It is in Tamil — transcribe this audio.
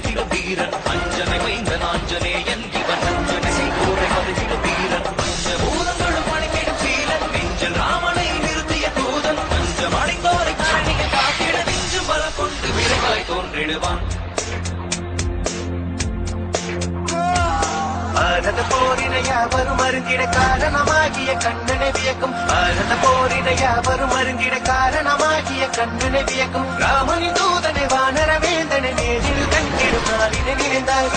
பதகிடும் வீரன் அஞ்சனை மைந்தன் ஆஞ்சநேயன் இவன் அஞ்சனை செய்கோரை பதகிடும் வீரன் பஞ்சபூதங்களும் பணிக்கிடும் சீலன் நெஞ்சில் ராமனை நிறுத்திய தூதன் பஞ்சம் அடைந்தோரை கரணிய காத்திட நெஞ்சு பல கொண்டு விரைவாய் தோன்றிடுவான் பாரத போரினை யாவரும் அருந்திட காரணமாகிய கண்ணனை வியக்கும் பாரத போரினை யாவரும் அருந்திட காரணமாகிய கண்ணனை வியக்கும் ராமனின் தூதனை வானர வேந்தனை நேரில் கண்டிடும் நாளினை நினைந்தார்